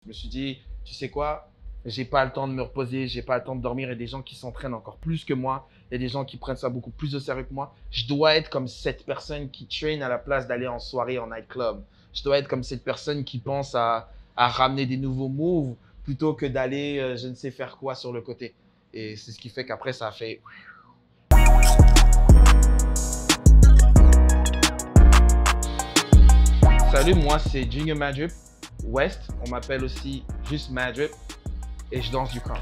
Je me suis dit, tu sais quoi, j'ai pas le temps de me reposer, j'ai pas le temps de dormir. Il y a des gens qui s'entraînent encore plus que moi. Il y a des gens qui prennent ça beaucoup plus au sérieux que moi. Je dois être comme cette personne qui traîne à la place d'aller en soirée, en nightclub. Je dois être comme cette personne qui pense à ramener des nouveaux moves plutôt que d'aller je ne sais faire quoi sur le côté. Et c'est ce qui fait qu'après, ça a fait... Salut, moi c'est Junior Madrip West. On m'appelle aussi juste Madrip et je danse du crump.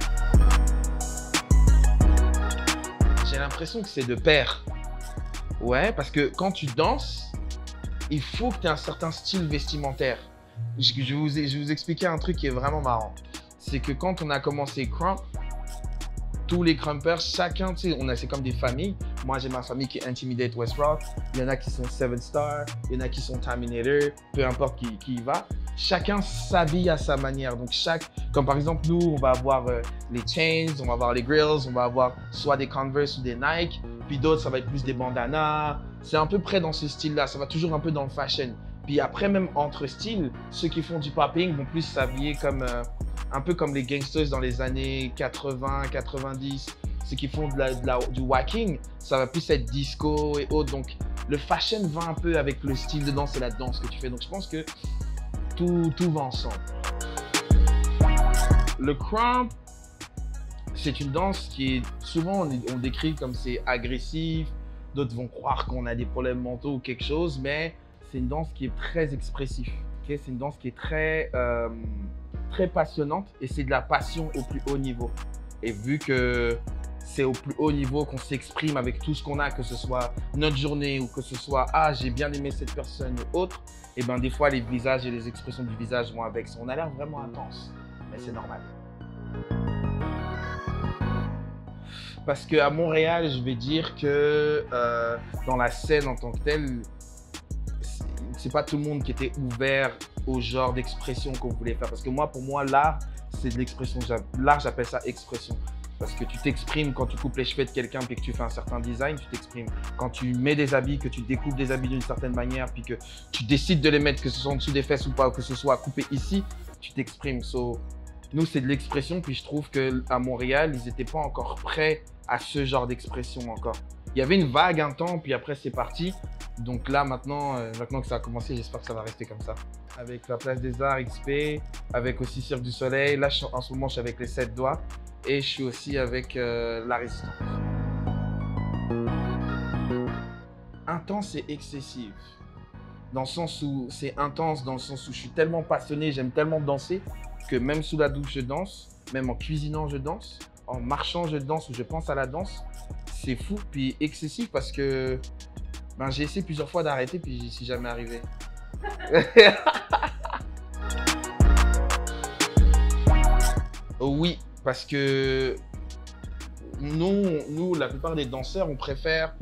J'ai l'impression que c'est de pair. Ouais, parce que quand tu danses, il faut que tu aies un certain style vestimentaire. Je vais vous expliquer un truc qui est vraiment marrant. C'est que quand on a commencé crump, tous les crumpers, chacun, tu sais, c'est comme des familles. Moi, j'ai ma famille qui est Intimidate West Rock. Il y en a qui sont Seven Star. Il y en a qui sont Terminator. Peu importe qui y va. Chacun s'habille à sa manière. Donc, comme par exemple, nous, on va avoir les chains, on va avoir les grills, on va avoir soit des Converse ou des Nike. Puis d'autres, ça va être plus des bandanas. C'est à peu près dans ce style-là. Ça va toujours un peu dans le fashion. Puis après, même entre styles, ceux qui font du popping vont plus s'habiller comme... un peu comme les gangsters dans les années 80, 90, ceux qui font du whacking, ça va plus être disco et autres. Donc, le fashion va un peu avec le style de danse et la danse que tu fais. Donc, je pense que tout va ensemble. Le crump, c'est une danse qui est souvent, on décrit comme c'est agressif. D'autres vont croire qu'on a des problèmes mentaux ou quelque chose, mais c'est une danse qui est très expressive. Okay? C'est une danse qui est très passionnante et c'est de la passion au plus haut niveau. Et vu que c'est au plus haut niveau qu'on s'exprime avec tout ce qu'on a, que ce soit notre journée ou que ce soit « Ah, j'ai bien aimé cette personne » ou autre, et bien des fois les visages et les expressions du visage vont avec. On a l'air vraiment intense, mais c'est normal. Parce qu'à Montréal, je vais dire que dans la scène en tant que telle, c'est pas tout le monde qui était ouvert au genre d'expression qu'on voulait faire. Parce que moi, pour moi, l'art, c'est de l'expression. L'art, j'appelle ça expression. Parce que tu t'exprimes quand tu coupes les cheveux de quelqu'un puis que tu fais un certain design, tu t'exprimes. Quand tu mets des habits, que tu découpes des habits d'une certaine manière puis que tu décides de les mettre, que ce soit en dessous des fesses ou pas, ou que ce soit coupé ici, tu t'exprimes. So, nous, c'est de l'expression. Puis je trouve qu'à Montréal, ils n'étaient pas encore prêts à ce genre d'expression encore. Il y avait une vague un temps, puis après, c'est parti. Donc là, maintenant que ça a commencé, j'espère que ça va rester comme ça. Avec la Place des Arts XP, avec aussi Cirque du Soleil. Là, en ce moment, je suis avec les 7 doigts et je suis aussi avec la Résistance. Intense et excessive. Dans le sens où c'est intense, dans le sens où je suis tellement passionné, j'aime tellement danser que même sous la douche, je danse. Même en cuisinant, je danse. En marchant, je danse ou je pense à la danse. C'est fou, puis excessif parce que j'ai essayé plusieurs fois d'arrêter, puis j'y suis jamais arrivé. Oui, parce que nous, la plupart des danseurs, on préfère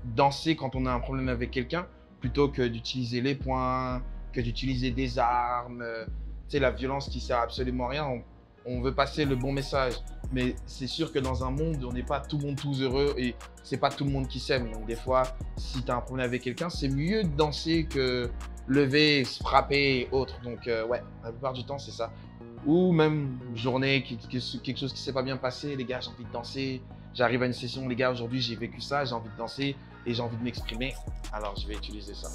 danser quand on a un problème avec quelqu'un plutôt que d'utiliser les poings, que d'utiliser des armes. Tu sais, la violence qui sert absolument à rien. On veut passer le bon message. Mais c'est sûr que dans un monde, on n'est pas tout le monde tous heureux et c'est pas tout le monde qui s'aime. Donc des fois, si tu as un problème avec quelqu'un, c'est mieux de danser que lever, se frapper et autres. Donc ouais, la plupart du temps, c'est ça. Ou même une journée, quelque chose qui s'est pas bien passé, les gars, j'ai envie de danser. J'arrive à une session, les gars, aujourd'hui, j'ai vécu ça, j'ai envie de danser et j'ai envie de m'exprimer. Alors, je vais utiliser ça.